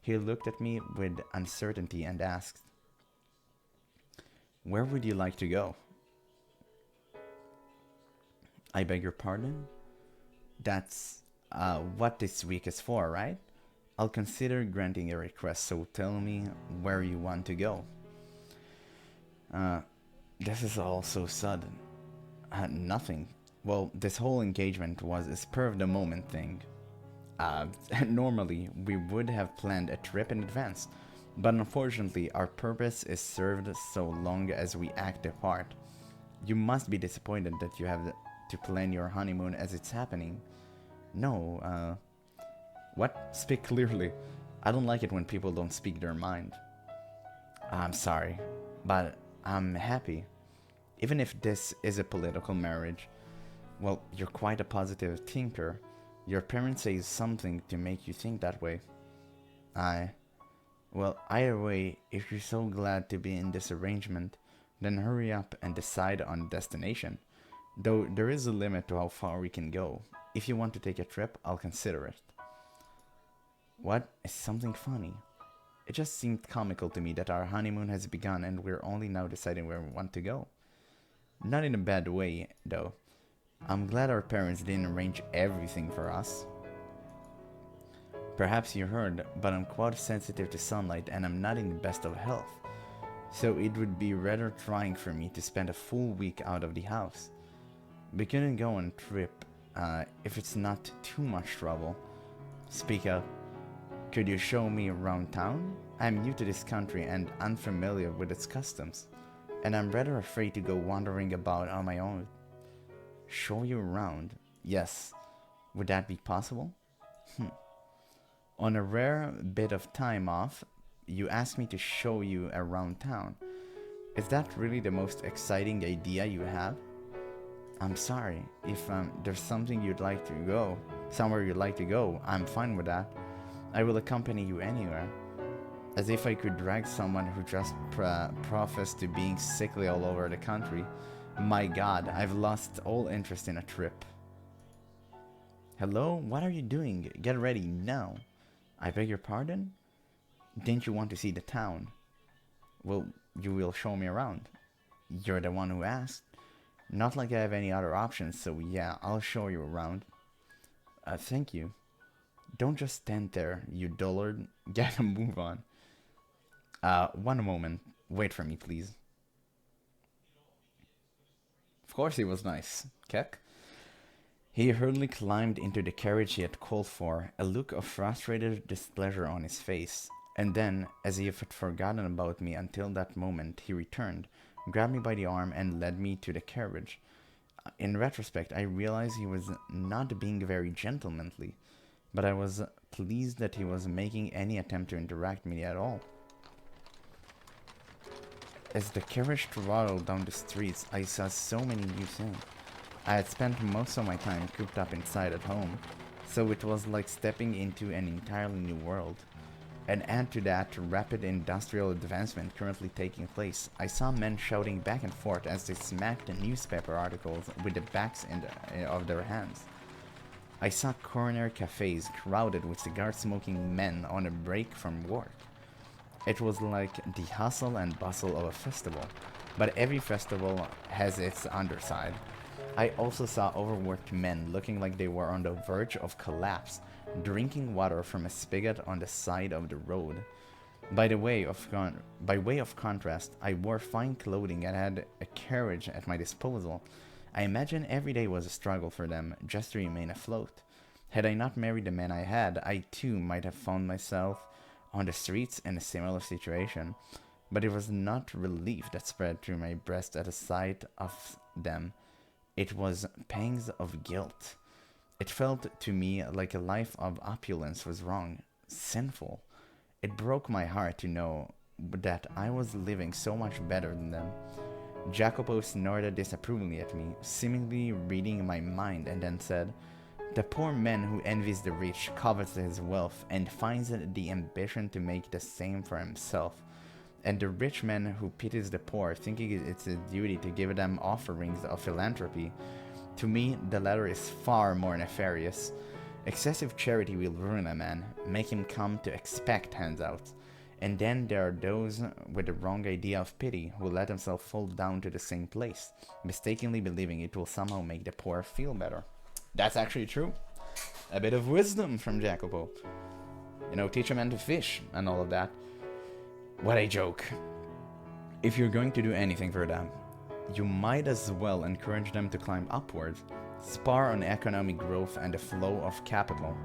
He looked at me with uncertainty and asked, "Where would you like to go?" "I beg your pardon?" "That's what this week is for, right? I'll consider granting your request, so tell me where you want to go." Uh, this is all so sudden. Nothing. Well, this whole engagement was a spur of the moment thing. Uh, Normally, we would have planned a trip in advance, but unfortunately, our purpose is served so long as we act the part. You must be disappointed that you have to plan your honeymoon as it's happening. No, what? Speak clearly. I don't like it when people don't speak their mind. I'm sorry, but I'm happy. Even if this is a political marriage, well, you're quite a positive thinker. Your parents say something to make you think that way. I. Well, either way, if you're so glad to be in this arrangement, then hurry up and decide on destination. Though there is a limit to how far we can go. If you want to take a trip, I'll consider it. What? Is something funny? It just seemed comical to me that our honeymoon has begun and we're only now deciding where we want to go. Not in a bad way, though. I'm glad our parents didn't arrange everything for us. Perhaps you heard, but I'm quite sensitive to sunlight and I'm not in the best of health. So it would be rather trying for me to spend a full week out of the house. We couldn't go on a trip if it's not too much trouble. Speak up. Could you show me around town? I'm new to this country and unfamiliar with its customs, and I'm rather afraid to go wandering about on my own. Show you around? Yes. Would that be possible? On a rare bit of time off, you ask me to show you around town. Is that really the most exciting idea you have? I'm sorry. If there's something you'd like to go, somewhere you'd like to go, I'm fine with that. I will accompany you anywhere. As if I could drag someone who just professed to being sickly all over the country. My God, I've lost all interest in a trip. Hello? What are you doing? Get ready now. I beg your pardon? Didn't you want to see the town? Well, you will show me around. You're the one who asked. Not like I have any other options, so yeah, I'll show you around. Thank you. Don't just stand there, you dullard. Get a move on. One moment. Wait for me, please. Of course he was nice. Keck. He hurriedly climbed into the carriage he had called for, a look of frustrated displeasure on his face. And then, as if he had forgotten about me until that moment, he returned, grabbed me by the arm, and led me to the carriage. In retrospect, I realized he was not being very gentlemanly, but I was pleased that he was making any attempt to interact with me at all. As the carriage throttled down the streets, I saw so many new things. I had spent most of my time cooped up inside at home, so it was like stepping into an entirely new world. And add to that rapid industrial advancement currently taking place, I saw men shouting back and forth as they smacked the newspaper articles with the backs of their hands. I saw corner cafes crowded with cigar-smoking men on a break from work. It was like the hustle and bustle of a festival, but every festival has its underside. I also saw overworked men looking like they were on the verge of collapse, drinking water from a spigot on the side of the road. By way of contrast, I wore fine clothing and had a carriage at my disposal. I imagine every day was a struggle for them just to remain afloat. Had I not married the man I had, I too might have found myself on the streets in a similar situation. But it was not relief that spread through my breast at the sight of them. It was pangs of guilt. It felt to me like a life of opulence was wrong, sinful. It broke my heart to know that I was living so much better than them. Jacopo snorted disapprovingly at me, seemingly reading my mind, and then said, "The poor man who envies the rich covets his wealth and finds it the ambition to make the same for himself. And the rich man who pities the poor, thinking it's a duty to give them offerings of philanthropy. To me, the latter is far more nefarious. Excessive charity will ruin a man, make him come to expect handouts. And then there are those with the wrong idea of pity who let themselves fall down to the same place, mistakenly believing it will somehow make the poor feel better. That's actually true. A bit of wisdom from GeneralApple. You know, teach a man to fish and all of that. What a joke. If you're going to do anything for them, you might as well encourage them to climb upwards, spar on economic growth and the flow of capital.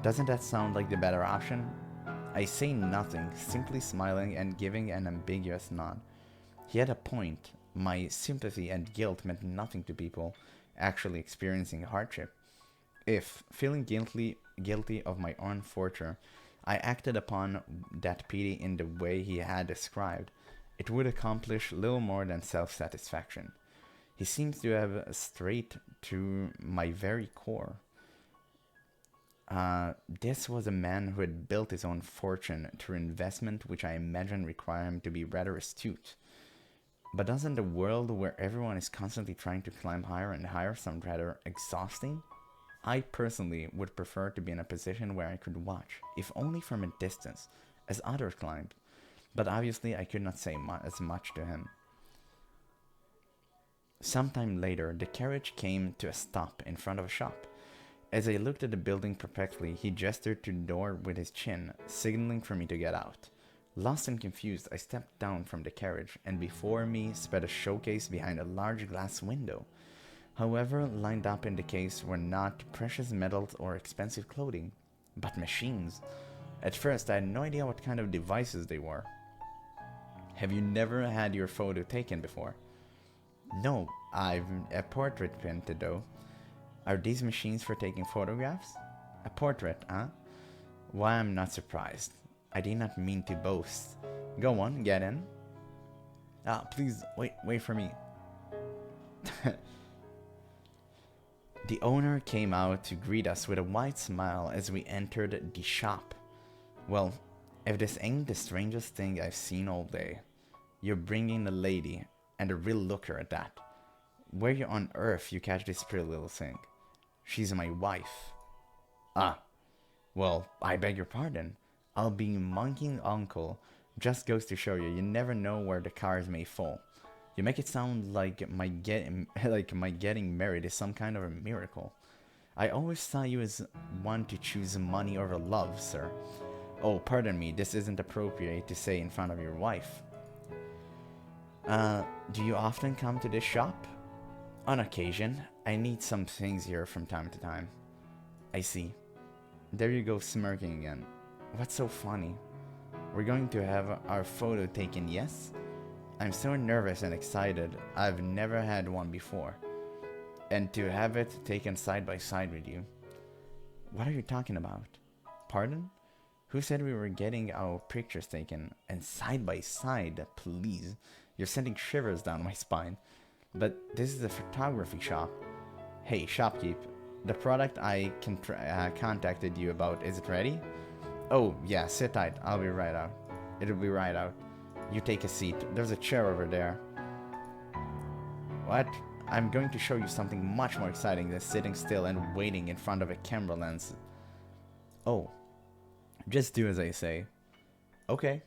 Doesn't that sound like the better option? I say nothing, simply smiling and giving an ambiguous nod. He had a point. My sympathy and guilt meant nothing to people actually experiencing hardship. If, feeling guilty of my own fortune, I acted upon that pity in the way he had described, it would accomplish little more than self-satisfaction. He seems to have strayed to my very core. This was a man who had built his own fortune through investment, which I imagine required him to be rather astute. But doesn't the world where everyone is constantly trying to climb higher and higher sound rather exhausting? I personally would prefer to be in a position where I could watch, if only from a distance, as others climbed. But obviously I could not say as much to him. Sometime later, the carriage came to a stop in front of a shop. As I looked at the building perplexedly, he gestured to the door with his chin, signaling for me to get out. Lost and confused, I stepped down from the carriage, and before me spread a showcase behind a large glass window. However, lined up in the case were not precious metals or expensive clothing, but machines. At first, I had no idea what kind of devices they were. Have you never had your photo taken before? No, I've a portrait painted though. Are these machines for taking photographs? A portrait, huh? Why, I'm not surprised. I did not mean to boast. Go on, get in. Please, wait for me. The owner came out to greet us with a wide smile as we entered the shop. Well, if this ain't the strangest thing I've seen all day. You're bringing a lady, and a real looker at that. Where on earth you catch this pretty little thing? She's my wife. Well, I beg your pardon. I'll be monkeying uncle. Just goes to show you never know where the cards may fall. You make it sound like my getting married is some kind of a miracle. I always thought you as one to choose money over love, sir. Oh, pardon me, this isn't appropriate to say in front of your wife. Do you often come to this shop? On occasion. I need some things here from time to time. I see. There you go, smirking again. What's so funny? We're going to have our photo taken, yes? I'm so nervous and excited. I've never had one before. And to have it taken side by side with you. What are you talking about? Pardon? Who said we were getting our pictures taken? And side by side, please. You're sending shivers down my spine. But this is a photography shop. Hey, shopkeep. The product I contacted you about, is it ready? Oh, yeah, sit tight. I'll be right out. It'll be right out. You take a seat. There's a chair over there. What? I'm going to show you something much more exciting than sitting still and waiting in front of a camera lens. Oh. Just do as I say. Okay.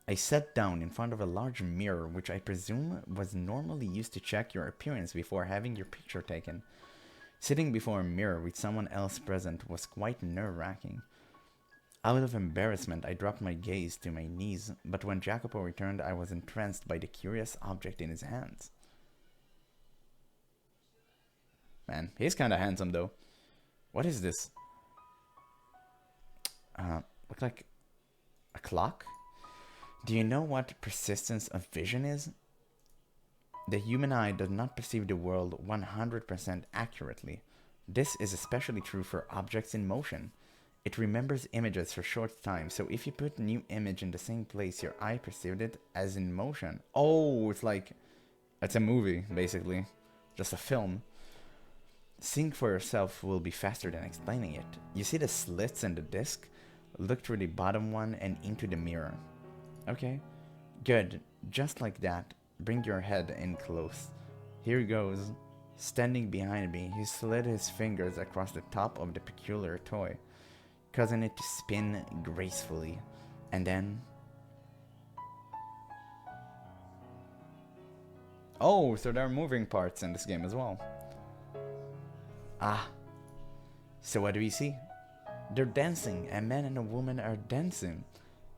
I sat down in front of a large mirror, which I presume was normally used to check your appearance before having your picture taken. Sitting before a mirror with someone else present was quite nerve-wracking. Out of embarrassment, I dropped my gaze to my knees, but when GeneralApple returned, I was entranced by the curious object in his hands. Man, he's kinda handsome though. What is this? Looks like a clock? Do you know what persistence of vision is? The human eye does not perceive the world 100% accurately. This is especially true for objects in motion. It remembers images for short time, so if you put a new image in the same place, your eye perceived it as in motion. Oh, it's a movie, basically. Just a film. Seeing for yourself will be faster than explaining it. You see the slits in the disc? Look through the bottom one and into the mirror. Okay, good. Just like that. Bring your head in close. Here goes. Standing behind me, he slid his fingers across the top of the peculiar toy, causing it to spin gracefully. And then... Oh, so there are moving parts in this game as well. Ah, so what do we see? They're dancing. A man and a woman are dancing.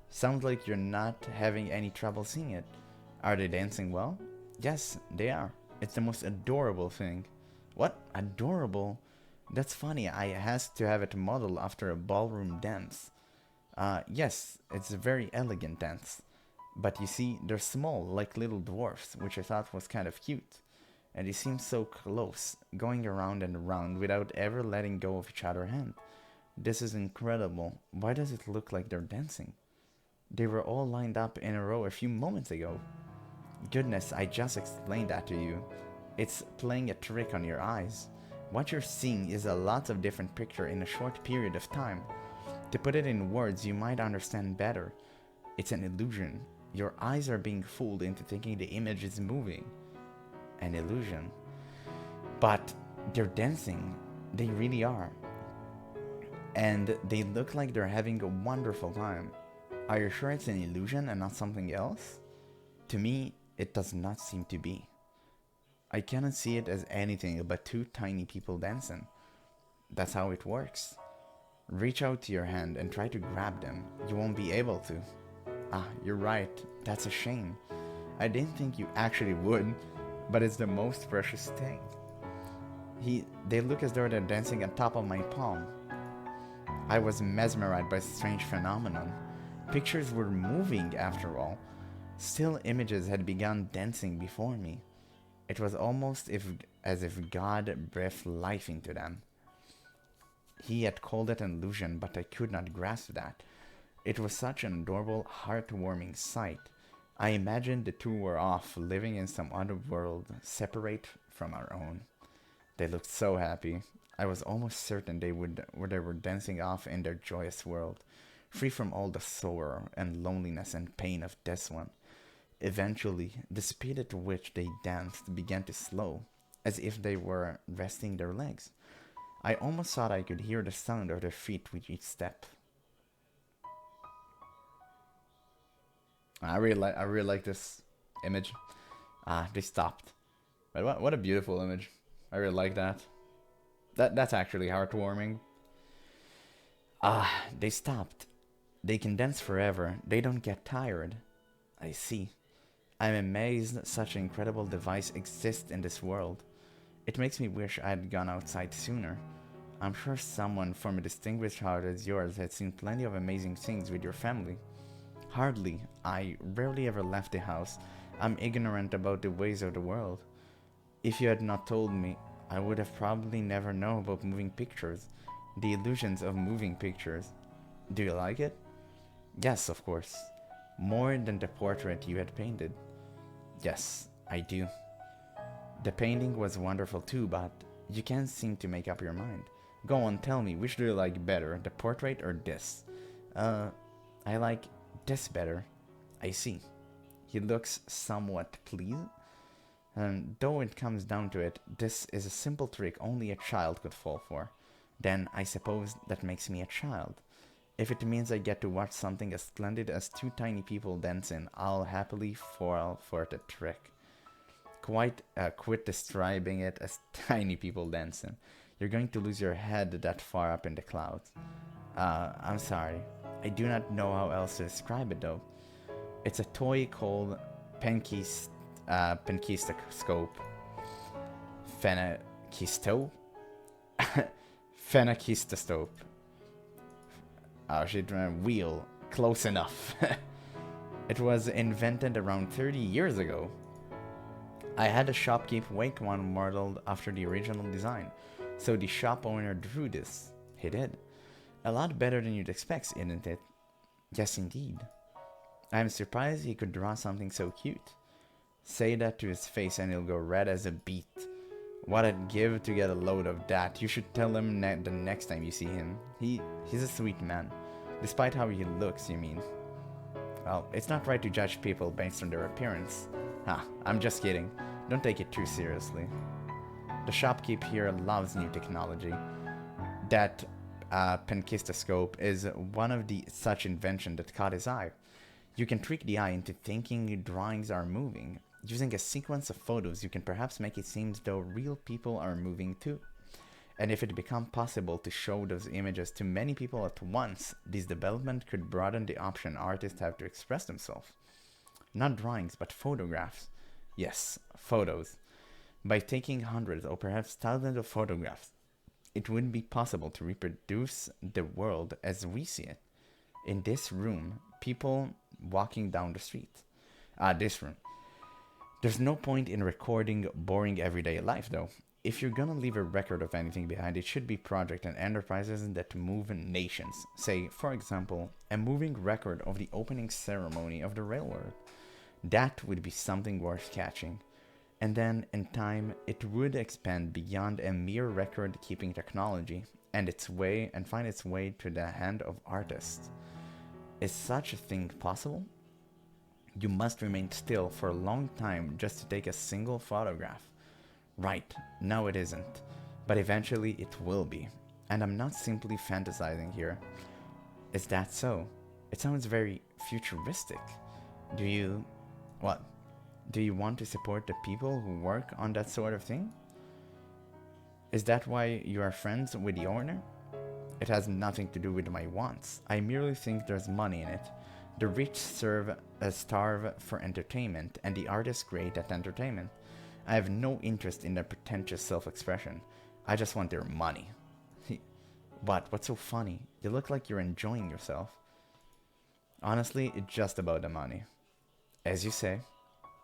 Sounds like you're not having any trouble seeing it. Are they dancing well? Yes, they are. It's the most adorable thing. What? Adorable? That's funny. I has to have it modeled after a ballroom dance. Yes, it's a very elegant dance. But you see, they're small, like little dwarfs, which I thought was kind of cute. And they seem so close, going around and around without ever letting go of each other's hand. This is incredible. Why does it look like they're dancing? They were all lined up in a row a few moments ago. Goodness, I just explained that to you. It's playing a trick on your eyes. What you're seeing is a lot of different pictures in a short period of time. To put it in words you might understand better, it's an illusion. Your eyes are being fooled into thinking the image is moving. An illusion. But they're dancing. They really are. And they look like they're having a wonderful time. Are you sure it's an illusion and not something else? To me, it does not seem to be. I cannot see it as anything but two tiny people dancing. That's how it works. Reach out to your hand and try to grab them. You won't be able to. Ah, you're right. That's a shame. I didn't think you actually would, but it's the most precious thing. They look as though they're dancing on top of my palm. I was mesmerized by a strange phenomenon. Pictures were moving after all. Still images had begun dancing before me. It was almost as if God breathed life into them. He had called it an illusion, but I could not grasp that. It was such an adorable, heartwarming sight. I imagined the two were off, living in some other world, separate from our own. They looked so happy. I was almost certain they were dancing off in their joyous world, free from all the sorrow and loneliness and pain of this one. Eventually, the speed at which they danced began to slow, as if they were resting their legs. I almost thought I could hear the sound of their feet with each step. I really like this image. They stopped. But what a beautiful image. I really like that. That's actually heartwarming. They stopped. They can dance forever. They don't get tired. I see. I'm amazed such an incredible device exists in this world. It makes me wish I had gone outside sooner. I'm sure someone from a distinguished heart as yours had seen plenty of amazing things with your family. Hardly. I rarely ever left the house. I'm ignorant about the ways of the world. If you had not told me, I would have probably never known about moving pictures. The illusions of moving pictures. Do you like it? Yes, of course. More than the portrait you had painted. Yes, I do. The painting was wonderful too, but you can't seem to make up your mind. Go on, tell me, which do you like better, the portrait or this? I like this better. I see. He looks somewhat pleased. And though it comes down to it, this is a simple trick only a child could fall for. Then I suppose that makes me a child. If it means I get to watch something as splendid as two tiny people dancing, I'll happily fall for the trick. Quit describing it as tiny people dancing. You're going to lose your head that far up in the clouds. I'm sorry. I do not know how else to describe it though. It's a toy called Penkistoscope. Phenakistoscope. Oh shit, wheel. Close enough. It was invented around 30 years ago. I had a shopkeep make one modeled after the original design, so the shop owner drew this. He did. A lot better than you'd expect, isn't it? Yes, indeed. I'm surprised he could draw something so cute. Say that to his face and he'll go red as a beet. What I'd give to get a load of that. You should tell him the next time you see him. He's a sweet man. Despite how he looks, you mean. Well, it's not right to judge people based on their appearance. I'm just kidding. Don't take it too seriously. The shopkeep here loves new technology. That penkistoscope is one of the such invention that caught his eye. You can trick the eye into thinking drawings are moving. Using a sequence of photos, you can perhaps make it seem as though real people are moving too. And if it becomes possible to show those images to many people at once, this development could broaden the option artists have to express themselves. Not drawings, but photographs. Yes, photos. By taking hundreds or perhaps thousands of photographs, it would be possible to reproduce the world as we see it. In this room, people walking down the street. This room. There's no point in recording boring everyday life, though. If you're gonna leave a record of anything behind, it should be projects and enterprises that move nations. Say, for example, a moving record of the opening ceremony of the railroad. That would be something worth catching. And then, in time, it would expand beyond a mere record-keeping technology and find its way to the hand of artists. Is such a thing possible? You must remain still for a long time just to take a single photograph. Right, now it isn't, but eventually it will be. And I'm not simply fantasizing here. Is that so? It sounds very futuristic. Do you... what? Do you want to support the people who work on that sort of thing? Is that why you are friends with the owner? It has nothing to do with my wants. I merely think there's money in it. The rich starve for entertainment, and the artists create that entertainment. I have no interest in their pretentious self-expression. I just want their money. What? What's so funny? You look like you're enjoying yourself. Honestly, it's just about the money. As you say.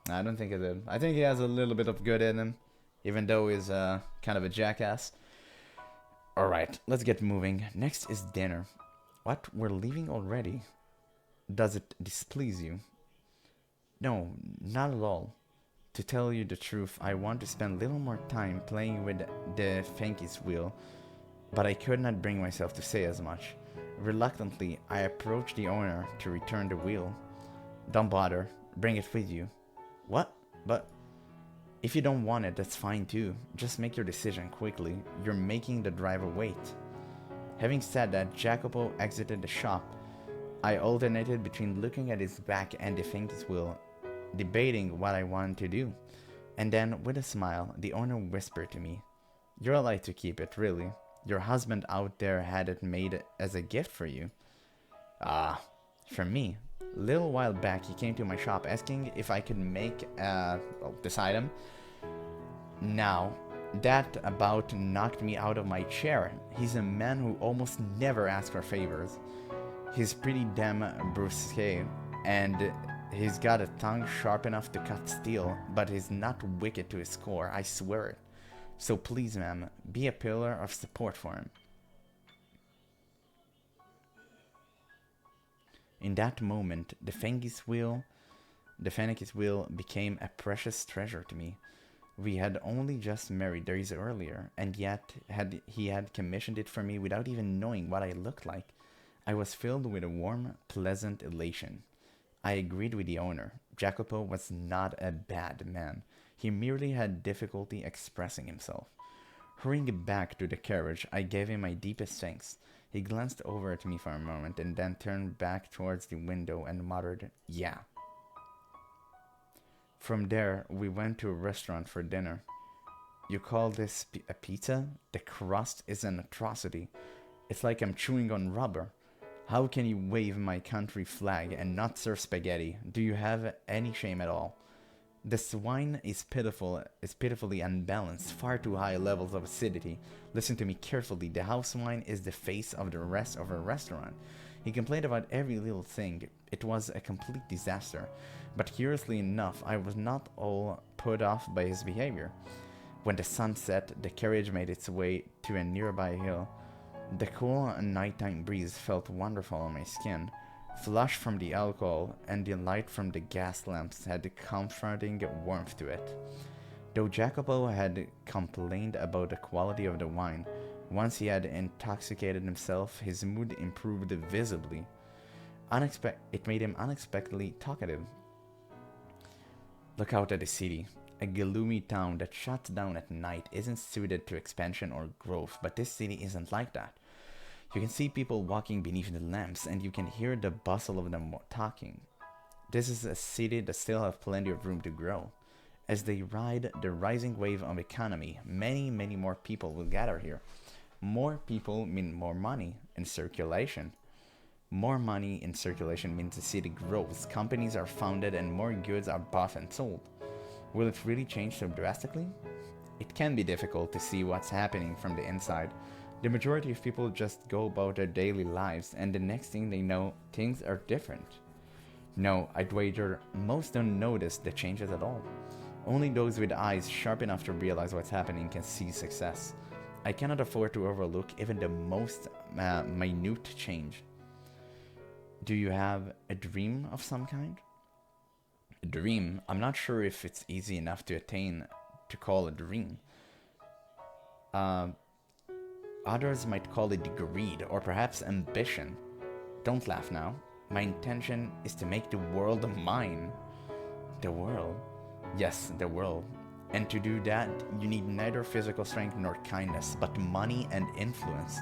I don't think it is. I think he has a little bit of good in him, even though he's kind of a jackass. Alright, let's get moving. Next is dinner. What? We're leaving already? Does it displease you? No, not at all. To tell you the truth, I want to spend a little more time playing with the Fanky's wheel, but I could not bring myself to say as much. Reluctantly, I approached the owner to return the wheel. Don't bother, bring it with you. What? But if you don't want it, that's fine too. Just make your decision quickly. You're making the driver wait. Having said that, Jacopo exited the shop. I alternated between looking at his back and the Fanky's wheel, debating what I wanted to do. And then, with a smile, the owner whispered to me, "You're allowed to keep it, really. Your husband out there had it made as a gift for you." Ah, for me. A little while back, he came to my shop asking if I could make this item. Now, that about knocked me out of my chair. He's a man who almost never asks for favors. He's pretty damn brusque, and he's got a tongue sharp enough to cut steel, but he's not wicked to his core, I swear it. So please, ma'am, be a pillar of support for him. In that moment, the Fengi's wheel became a precious treasure to me. We had only just married days earlier, and yet he had commissioned it for me without even knowing what I looked like. I was filled with a warm, pleasant elation. I agreed with the owner. Jacopo was not a bad man. He merely had difficulty expressing himself. Hurrying back to the carriage, I gave him my deepest thanks. He glanced over at me for a moment and then turned back towards the window and muttered, "Yeah." From there, we went to a restaurant for dinner. You call this a pizza? The crust is an atrocity. It's like I'm chewing on rubber. How can you wave my country flag and not serve spaghetti? Do you have any shame at all? The swine is pitifully unbalanced, far too high levels of acidity. Listen to me carefully, the house wine is the face of the rest of our restaurant. He complained about every little thing. It was a complete disaster. But curiously enough, I was not all put off by his behavior. When the sun set, the carriage made its way to a nearby hill. The cool nighttime breeze felt wonderful on my skin. Flush from the alcohol and the light from the gas lamps had a comforting warmth to it. Though Jacopo had complained about the quality of the wine, once he had intoxicated himself, his mood improved visibly. It made him unexpectedly talkative. "Look out at the city. A gloomy town that shuts down at night isn't suited to expansion or growth, but this city isn't like that. You can see people walking beneath the lamps, and you can hear the bustle of them talking. This is a city that still has plenty of room to grow. As they ride the rising wave of economy, many, many more people will gather here. More people mean more money in circulation. More money in circulation means the city grows, companies are founded, and more goods are bought and sold. Will it really change so drastically? It can be difficult to see what's happening from the inside. The majority of people just go about their daily lives, and the next thing they know, things are different. No, I'd wager most don't notice the changes at all. Only those with eyes sharp enough to realize what's happening can see success. I cannot afford to overlook even the most minute change. Do you have a dream of some kind? A dream? I'm not sure if it's easy enough to attain to call a dream. Others might call it greed or perhaps ambition. Don't laugh now. My intention is to make the world mine. The world? Yes, the world. And to do that, you need neither physical strength nor kindness, but money and influence.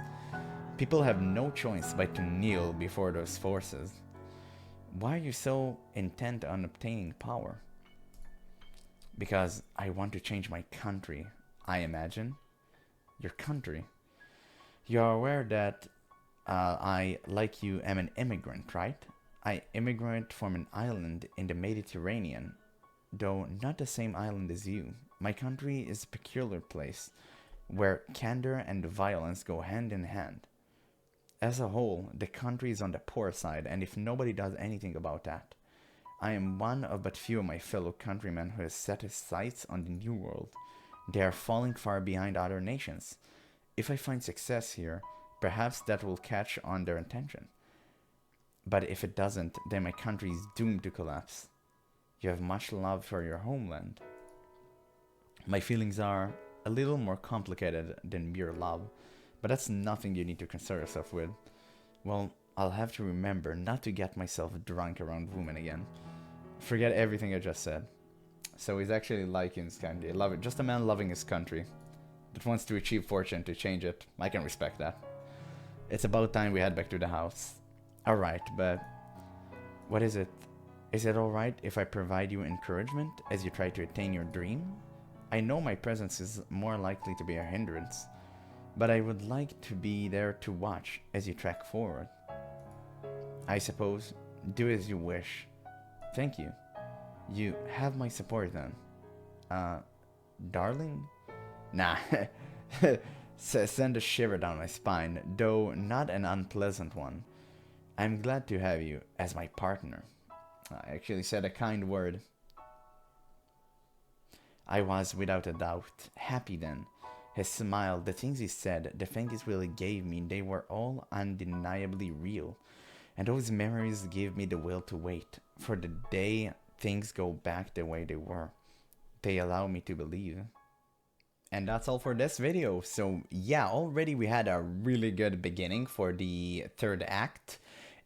People have no choice but to kneel before those forces. Why are you so intent on obtaining power? Because I want to change my country, I imagine. Your country? You're aware that I, like you, am an immigrant, right? I immigrate from an island in the Mediterranean, though not the same island as you. My country is a peculiar place, where candor and violence go hand in hand. As a whole, the country is on the poor side, and if nobody does anything about that, I am one of but few of my fellow countrymen who has set his sights on the New World. They are falling far behind other nations. If I find success here, perhaps that will catch on their attention. But if it doesn't, then my country is doomed to collapse. You have much love for your homeland. My feelings are a little more complicated than mere love, but that's nothing you need to concern yourself with. Well, I'll have to remember not to get myself drunk around women again. Forget everything I just said. So he's actually liking his country. Love it. Just a man loving his country that wants to achieve fortune to change it. I can respect that. It's about time we head back to the house. Alright, but what is it? Is it alright if I provide you encouragement as you try to attain your dream? I know my presence is more likely to be a hindrance, but I would like to be there to watch as you trek forward. I suppose, do as you wish. Thank you. You have my support then. Darling? Nah, send a shiver down my spine, though not an unpleasant one. I'm glad to have you as my partner. I actually said a kind word. I was, without a doubt, happy then. His smile, the things he said, the things he really gave me, they were all undeniably real. And those memories gave me the will to wait for the day things go back the way they were. They allow me to believe. And that's all for this video. So yeah, already we had a really good beginning for the third act.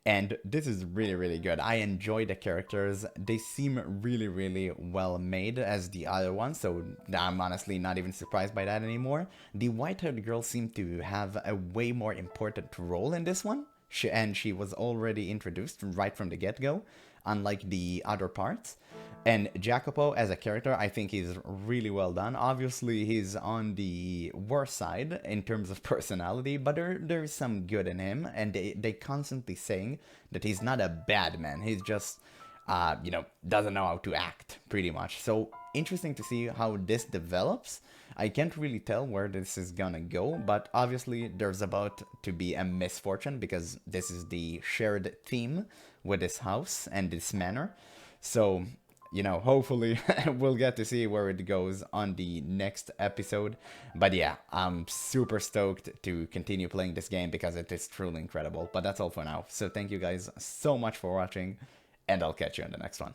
And this is really, really good. I enjoy the characters. They seem really, really well made as the other ones, so I'm honestly not even surprised by that anymore. The white-haired girl seemed to have a way more important role in this one, and she was already introduced right from the get-go, unlike the other parts. And Jacopo as a character, I think he's really well done. Obviously, he's on the worst side in terms of personality, but there's some good in him, and they constantly saying that he's not a bad man. He's just, doesn't know how to act, pretty much. So, interesting to see how this develops. I can't really tell where this is gonna go, but obviously there's about to be a misfortune, because this is the shared theme with this house and this manor. So, hopefully we'll get to see where it goes on the next episode. But yeah, I'm super stoked to continue playing this game because it is truly incredible. But that's all for now. So thank you guys so much for watching, and I'll catch you in the next one.